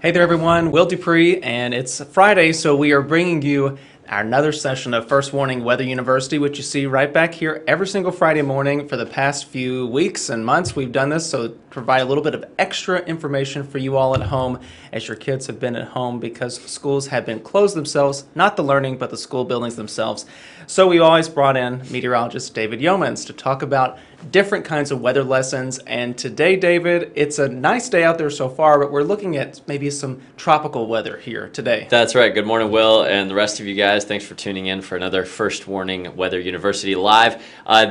Hey there everyone, Will DuPree, and it's Friday, so we are bringing you another session of First Warning Weather University, which you see right back here every single Friday morning for the past few weeks and months. We've done this, so provide a little bit of extra information for you all at home as your kids have been at home because schools have been closed themselves, not the learning, but the school buildings themselves. So we always brought in meteorologist David Yeomans to talk about different kinds of weather lessons. And today, David, it's a nice day out there so far, but we're looking at maybe some tropical weather here today. That's right. Good morning, Will, and the rest of you guys. Thanks for tuning in for another First Warning Weather University Live.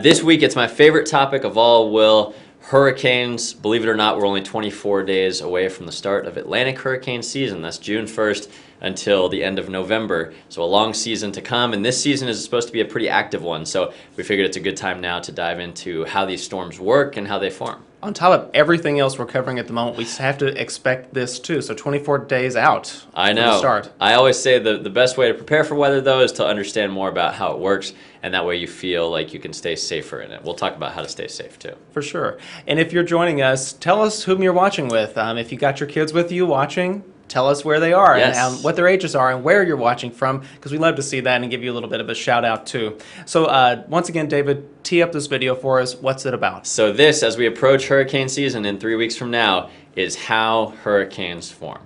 This week, it's my favorite topic of all, Will. Hurricanes. Believe it or not, we're only 24 days away from the start of Atlantic hurricane season. That's June 1st until the end of November. So a long season to come, and this season is supposed to be a pretty active one. So we figured it's a good time now to dive into how these storms work and how they form. On top of everything else we're covering at the moment, we have to expect this too. So 24 days out. I know. From the start. I always say the best way to prepare for weather, though, is to understand more about how it works, and that way you feel like you can stay safer in it. We'll talk about how to stay safe, too. For sure. And if you're joining us, tell us whom you're watching with. If you got your kids with you watching, tell us where they are and what their ages are and where you're watching from, because we love to see that and give you a little bit of a shout out too. So once again, David, tee up this video for us. What's it about? So this, as we approach hurricane season in 3 weeks from now, is how hurricanes form.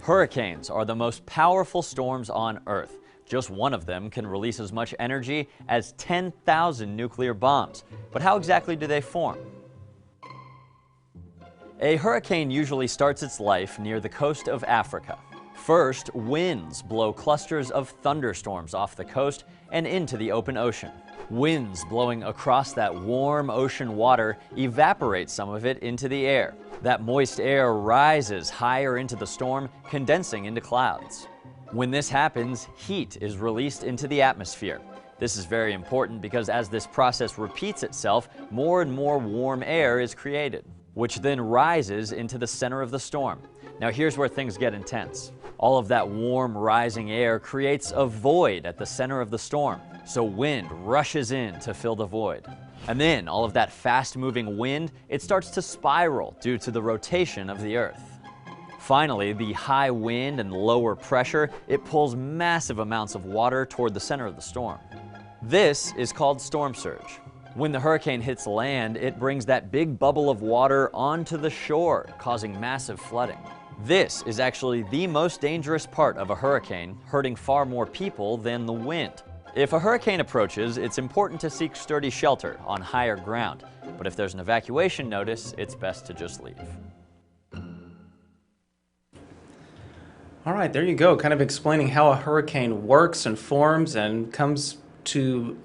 Hurricanes are the most powerful storms on Earth. Just one of them can release as much energy as 10,000 nuclear bombs. But how exactly do they form? A hurricane usually starts its life near the coast of Africa. First, winds blow clusters of thunderstorms off the coast and into the open ocean. Winds blowing across that warm ocean water evaporate some of it into the air. That moist air rises higher into the storm, condensing into clouds. When this happens, heat is released into the atmosphere. This is very important because as this process repeats itself, more and more warm air is created, which then rises into the center of the storm. Now here's where things get intense. All of that warm rising air creates a void at the center of the storm, so wind rushes in to fill the void. And then all of that fast-moving wind, it starts to spiral due to the rotation of the Earth. Finally, the high wind and lower pressure, it pulls massive amounts of water toward the center of the storm. This is called storm surge. When the hurricane hits land, it brings that big bubble of water onto the shore, causing massive flooding. This is actually the most dangerous part of a hurricane, hurting far more people than the wind. If a hurricane approaches, it's important to seek sturdy shelter on higher ground. But if there's an evacuation notice, it's best to just leave. All right, there you go. Kind of explaining how a hurricane works and forms and comes to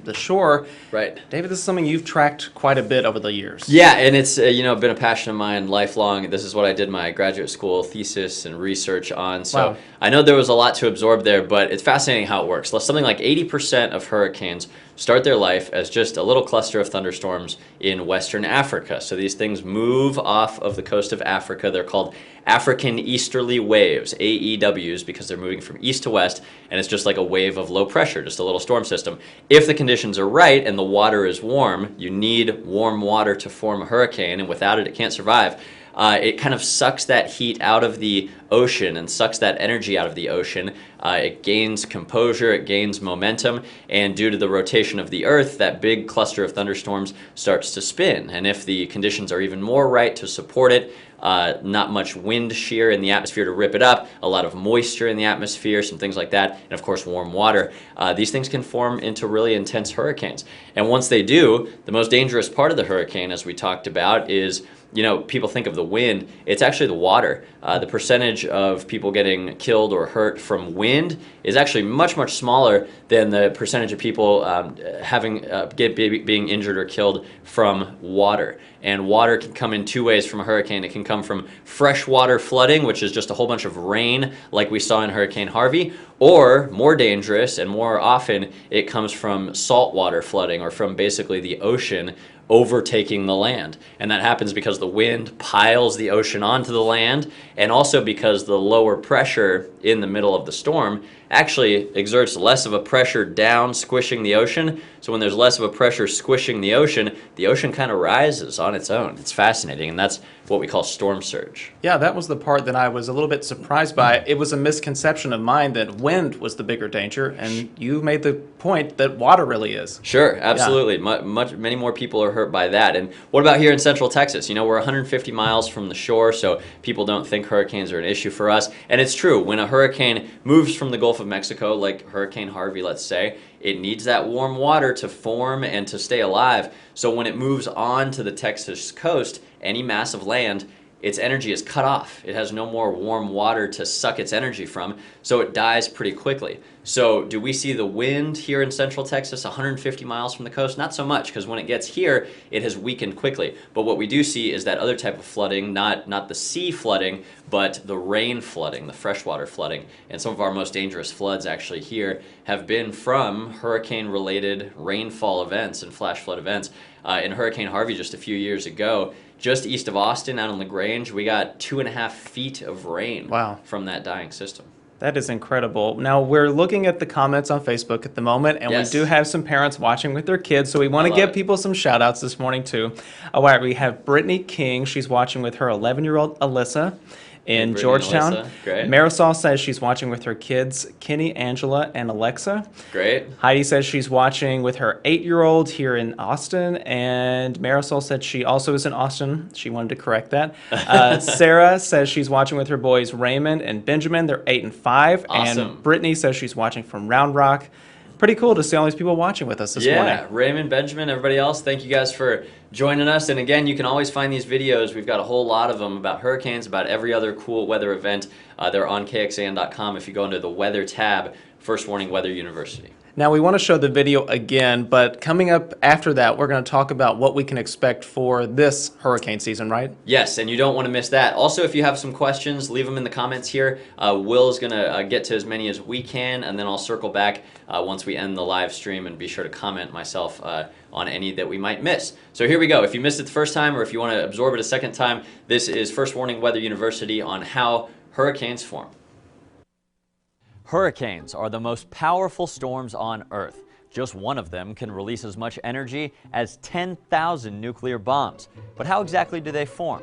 the shore. Right. David, this is something you've tracked quite a bit over the years. Yeah, and it's been a passion of mine lifelong. This is what I did my graduate school thesis and research on. So wow. I know there was a lot to absorb there, but it's fascinating how it works. Something like 80% of hurricanes start their life as just a little cluster of thunderstorms in Western Africa. So these things move off of the coast of Africa. They're called African Easterly Waves, AEWs, because they're moving from east to west, and it's just like a wave of low pressure, just a little storm system. If the conditions are right and the water is warm, you need warm water to form a hurricane, and without it, it can't survive. It kind of sucks that heat out of the ocean and sucks that energy out of the ocean. It gains composure, it gains momentum, and due to the rotation of the Earth, that big cluster of thunderstorms starts to spin. And if the conditions are even more right to support it, not much wind shear in the atmosphere to rip it up, a lot of moisture in the atmosphere, some things like that, and of course warm water. These things can form into really intense hurricanes. And once they do, the most dangerous part of the hurricane, as we talked about, is people think of the wind. It's actually the water. The percentage of people getting killed or hurt from wind is actually much, much smaller than the percentage of people being injured or killed from water. And water can come in two ways from a hurricane. It can come from freshwater flooding, which is just a whole bunch of rain like we saw in Hurricane Harvey, or more dangerous and more often, it comes from saltwater flooding or from basically the ocean overtaking the land. And that happens because the wind piles the ocean onto the land, and also because the lower pressure in the middle of the storm actually exerts less of a pressure down, squishing the ocean. So when there's less of a pressure squishing the ocean kind of rises on its own. It's fascinating, and that's what we call storm surge. Yeah, that was the part that I was a little bit surprised by. It was a misconception of mine that wind was the bigger danger, and you made the point that water really is. Sure, absolutely. Many more people are hurt by that. And what about here in Central Texas? You know, we're 150 miles from the shore, so people don't think hurricanes are an issue for us. And it's true, when a hurricane moves from the Gulf of Mexico, like Hurricane Harvey, let's say, it needs that warm water to form and to stay alive. So when it moves on to the Texas coast, any mass of land, its energy is cut off. It has no more warm water to suck its energy from, so it dies pretty quickly. So do we see the wind here in Central Texas 150 miles from the coast? Not so much, because when it gets here, it has weakened quickly. But what we do see is that other type of flooding, not the sea flooding, but the rain flooding, the freshwater flooding. And some of our most dangerous floods actually here have been from hurricane-related rainfall events and flash flood events. In Hurricane Harvey just a few years ago, just east of Austin, out on LaGrange, we got 2.5 feet of rain from that dying system. That is incredible. Now, we're looking at the comments on Facebook at the moment, and we do have some parents watching with their kids, so we want to give people some shout-outs this morning, too. All right, we have Brittany King. She's watching with her 11-year-old Alyssa in Georgetown. Great. Marisol says she's watching with her kids, Kenny, Angela, and Alexa. Great. Heidi says she's watching with her 8-year-old here in Austin, and Marisol said she also is in Austin. She wanted to correct that. Sarah says she's watching with her boys Raymond and Benjamin. They're 8 and 5. Awesome. And Brittany says she's watching from Round Rock. Pretty cool to see all these people watching with us this morning. Yeah, Raymond, Benjamin, everybody else, thank you guys for joining us. And again, you can always find these videos. We've got a whole lot of them about hurricanes, about every other cool weather event. They're on KXAN.com if you go under the Weather tab, First Warning Weather University. Now, we want to show the video again, but coming up after that, we're going to talk about what we can expect for this hurricane season, right? Yes, and you don't want to miss that. Also, if you have some questions, leave them in the comments here. Will is going to get to as many as we can, and then I'll circle back once we end the live stream and be sure to comment myself on any that we might miss. So here we go. If you missed it the first time or if you want to absorb it a second time, this is First Warning Weather University on how hurricanes form. Hurricanes are the most powerful storms on Earth. Just one of them can release as much energy as 10,000 nuclear bombs. But how exactly do they form?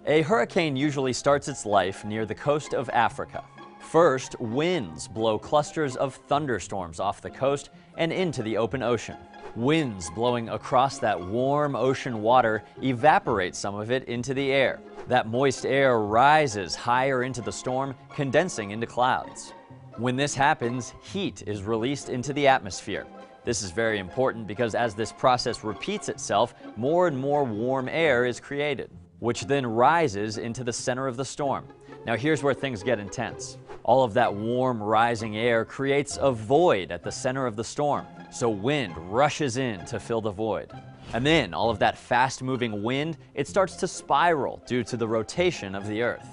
A hurricane usually starts its life near the coast of Africa. First, winds blow clusters of thunderstorms off the coast and into the open ocean. Winds blowing across that warm ocean water evaporate some of it into the air. That moist air rises higher into the storm, condensing into clouds. When this happens, heat is released into the atmosphere. This is very important because as this process repeats itself, more and more warm air is created, which then rises into the center of the storm. Now here's where things get intense. All of that warm rising air creates a void at the center of the storm, so wind rushes in to fill the void. And then all of that fast-moving wind, it starts to spiral due to the rotation of the Earth.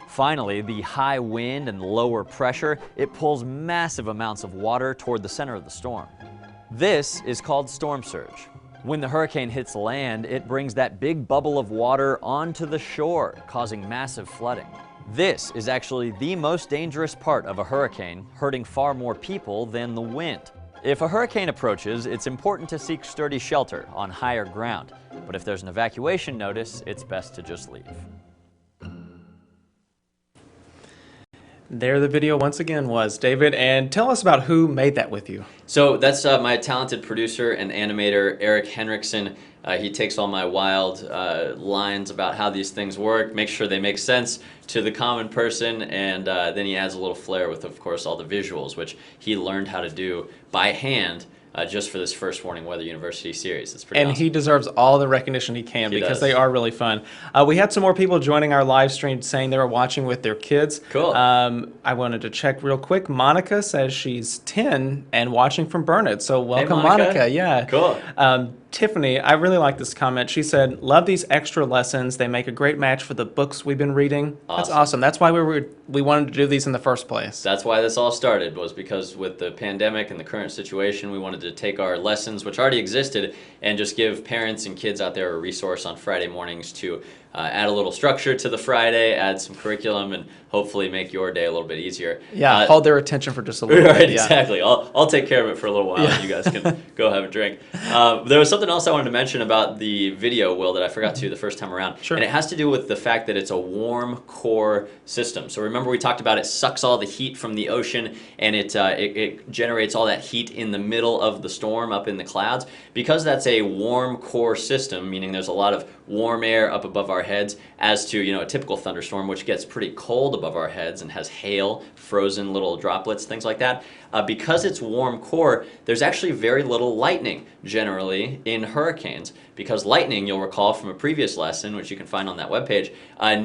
Finally, the high wind and lower pressure, it pulls massive amounts of water toward the center of the storm. This is called storm surge. When the hurricane hits land, it brings that big bubble of water onto the shore, causing massive flooding. This is actually the most dangerous part of a hurricane, hurting far more people than the wind. If a hurricane approaches, it's important to seek sturdy shelter on higher ground. But if there's an evacuation notice, it's best to just leave. There the video once again was, David, and tell us about who made that with you. So that's my talented producer and animator, Eric Henriksen. He takes all my wild lines about how these things work, makes sure they make sense to the common person, and then he adds a little flair with, of course, all the visuals, which he learned how to do by hand just for this First Warning Weather University series. It's pretty awesome. He deserves all the recognition he can because they are really fun. We had some more people joining our live stream saying they were watching with their kids. Cool. I wanted to check real quick. Monica says she's 10 and watching from Burnett. So welcome, Monica. Monica. Yeah. Cool. Tiffany, I really like this comment. She said, "Love these extra lessons. They make a great match for the books we've been reading." That's Awesome. awesome. That's why we wanted to do these in the first place. That's why this all started, was because with the pandemic and the current situation, we wanted to take our lessons, which already existed, and just give parents and kids out there a resource on Friday mornings to add a little structure to the Friday, add some curriculum, and hopefully make your day a little bit easier. Yeah, hold their attention for just a little Right, bit. Yeah. exactly. I'll take care of it for a little while, and you guys can go have a drink. There was something else I wanted to mention about the video, Will, that I forgot to the first time around. Sure. And it has to do with the fact that it's a warm core system. So remember we talked about it sucks all the heat from the ocean, and it generates all that heat in the middle of the storm up in the clouds. Because that's a warm core system, meaning there's a lot of warm air up above our heads, as to a typical thunderstorm, which gets pretty cold above our heads and has hail, frozen little droplets, things like that. Because it's warm core, there's actually very little lightning generally in hurricanes, because lightning, you'll recall from a previous lesson, which you can find on that webpage,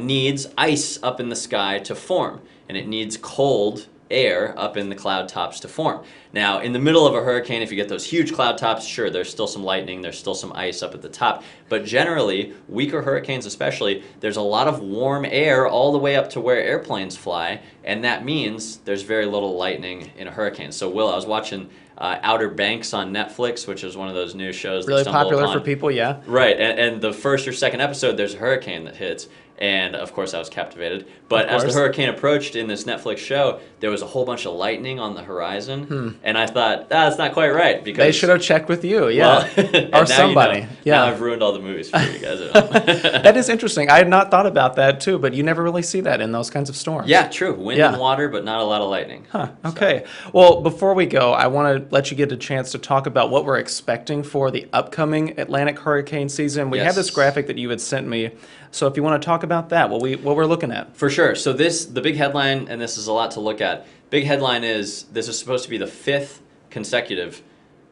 needs ice up in the sky to form, and it needs cold air up in the cloud tops to form. Now, in the middle of a hurricane, if you get those huge cloud tops, sure, there's still some lightning, there's still some ice up at the top, but generally, weaker hurricanes especially, there's a lot of warm air all the way up to where airplanes fly, and that means there's very little lightning in a hurricane. So, Will, I was watching Outer Banks on Netflix, which is one of those new shows Really that stumble popular upon. for people, yeah. Right, and the first or second episode, there's a hurricane that hits, and of course I was captivated. But as the hurricane approached in this Netflix show, there was a whole bunch of lightning on the horizon, and I thought, that's not quite right. Because They should have checked with you, yeah. Well, Or now somebody. You know. Yeah. Now I've ruined all the movies for you guys at home. That is interesting. I had not thought about that too, but you never really see that in those kinds of storms. Yeah, true. Wind Yeah. and water, but not a lot of lightning. Huh, okay. Well, before we go, I want to let you get a chance to talk about what we're expecting for the upcoming Atlantic hurricane season. We have this Yes. graphic that you had sent me. So if you want to talk about that, what we're looking at. For sure. So the big headline, and this is a lot to look at, big headline is this is supposed to be the 5th consecutive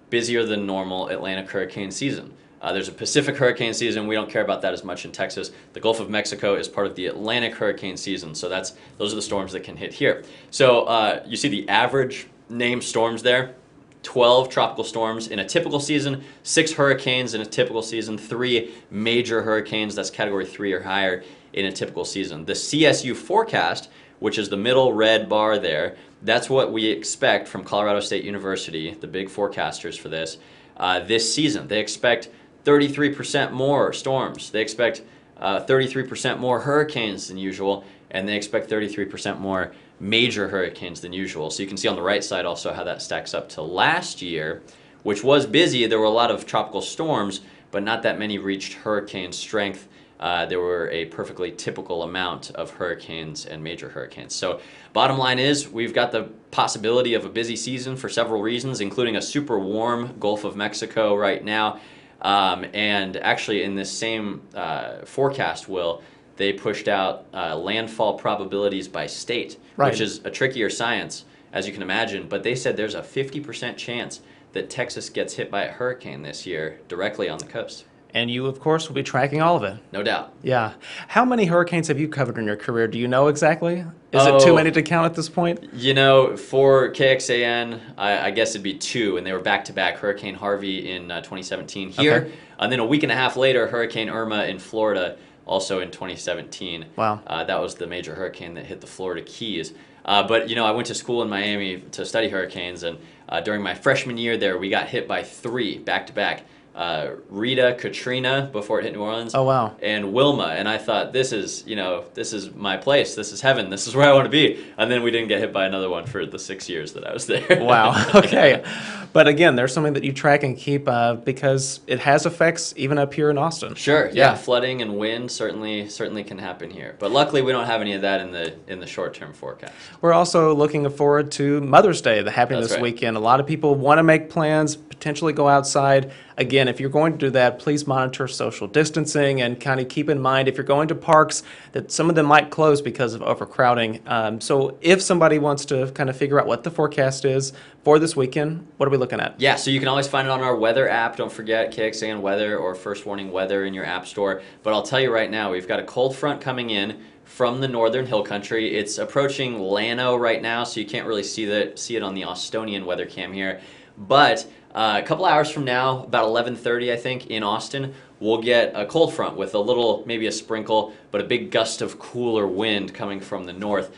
busier than normal Atlantic hurricane season. There's a Pacific hurricane season. We don't care about that as much in Texas. The Gulf of Mexico is part of the Atlantic hurricane season, so those are the storms that can hit here. So you see the average named storms there. 12 tropical storms in a typical season, 6 hurricanes in a typical season, 3 major hurricanes, that's category 3 or higher, in a typical season. The CSU forecast, which is the middle red bar there, that's what we expect from Colorado State University, the big forecasters for this season. They expect 33% more storms. They expect 33% more hurricanes than usual, and they expect 33% more major hurricanes than usual. So you can see on the right side also how that stacks up to last year, which was busy. There were a lot of tropical storms, but not that many reached hurricane strength. There were a perfectly typical amount of hurricanes and major hurricanes. So bottom line is we've got the possibility of a busy season for several reasons, including a super warm Gulf of Mexico right now. And actually in this same forecast, Will, they pushed out landfall probabilities by state, which is a trickier science, as you can imagine. But they said there's a 50% chance that Texas gets hit by a hurricane this year directly on the coast. And you, of course, will be tracking all of it. No doubt. Yeah. How many hurricanes have you covered in your career? Do you know exactly? Is it too many to count at this point? You know, for KXAN, I guess it'd be 2, and they were back-to-back. Hurricane Harvey in 2017 here, and then a week and a half later, Hurricane Irma in Florida, also in 2017. Wow. That was the major hurricane that hit the Florida Keys. But, you know, I went to school in Miami to study hurricanes, and during my freshman year there, we got hit by 3 back-to-back. Rita, Katrina before it hit New Orleans. Oh, wow. And Wilma. And I thought, this is my place. This is heaven. This is where I want to be. And then we didn't get hit by another one for the 6 years that I was there. Wow. Okay. But again, there's something that you track and keep because it has effects even up here in Austin. Sure. Yeah. Flooding and wind certainly can happen here. But luckily, we don't have any of that in the short-term forecast. We're also looking forward to Mother's Day, that happening this weekend. A lot of people want to make plans, potentially go outside. Again, if you're going to do that, please monitor social distancing and kind of keep in mind if you're going to parks that some of them might close because of overcrowding. So if somebody wants to kind of figure out what the forecast is for this weekend, what are we looking at? Yeah, so you can always find it on our weather app. Don't forget KXAN Weather or First Warning Weather in your app store. But I'll tell you right now, we've got a cold front coming in from the northern hill country. It's approaching Llano right now, so you can't really see it on the Austonian weather cam here. But A couple hours from now, about 11:30, I think, in Austin, we'll get a cold front with a little, maybe a sprinkle, but a big gust of cooler wind coming from the north.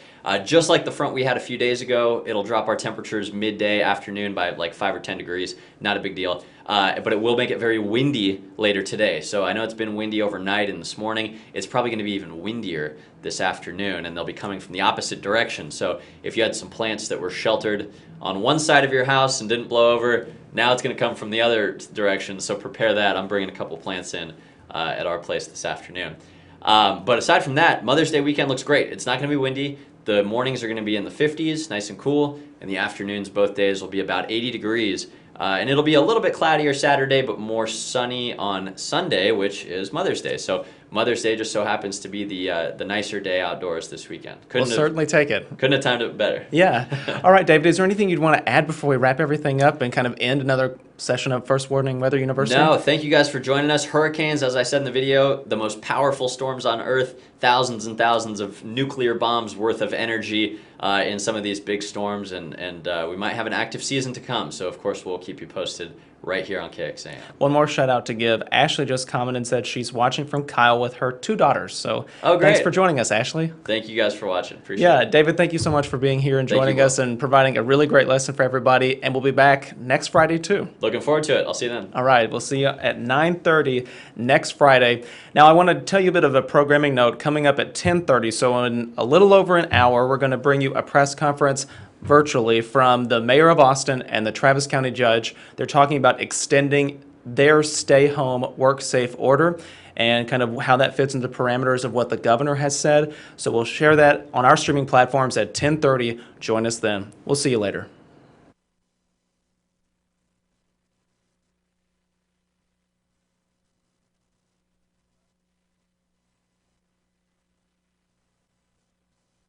Just like the front we had a few days ago, it'll drop our temperatures midday, afternoon by like 5 or 10 degrees. Not a big deal. But it will make it very windy later today. So I know it's been windy overnight and this morning. It's probably going to be even windier this afternoon, and they'll be coming from the opposite direction. So if you had some plants that were sheltered on one side of your house and didn't blow over, now it's going to come from the other direction. So prepare that. I'm bringing a couple plants in at our place this afternoon. But aside from that, Mother's Day weekend looks great. It's not going to be windy. The mornings are going to be in the 50s, nice and cool, and the afternoons both days will be about 80 degrees. And it'll be a little bit cloudier Saturday, but more sunny on Sunday, which is Mother's Day. So Mother's Day just so happens to be the nicer day outdoors this weekend. We'll certainly take it. Couldn't have timed it better. Yeah. All right, David, is there anything you'd want to add before we wrap everything up and kind of end another session of First Warning Weather University? No, thank you guys for joining us. Hurricanes, as I said in the video, the most powerful storms on Earth, thousands and thousands of nuclear bombs worth of energy in some of these big storms, and we might have an active season to come. So, of course, we'll keep you posted right here on KXAN. One more shout out to give. Ashley just commented and said she's watching from Kyle with her 2 daughters. So great. Thanks for joining us, Ashley. Thank you guys for watching. Appreciate it. Yeah, David, thank you so much for being here and joining us and providing a really great lesson for everybody. And we'll be back next Friday, too. Looking forward to it. I'll see you then. All right, we'll see you at 9:30 next Friday. Now, I want to tell you a bit of a programming note coming up at 10:30. So in a little over an hour, we're going to bring you a press conference virtually from the mayor of Austin and the Travis County judge. They're talking about extending their stay home, work safe order and kind of how that fits into the parameters of what the governor has said. So we'll share that on our streaming platforms at 10:30. Join us then. We'll see you later.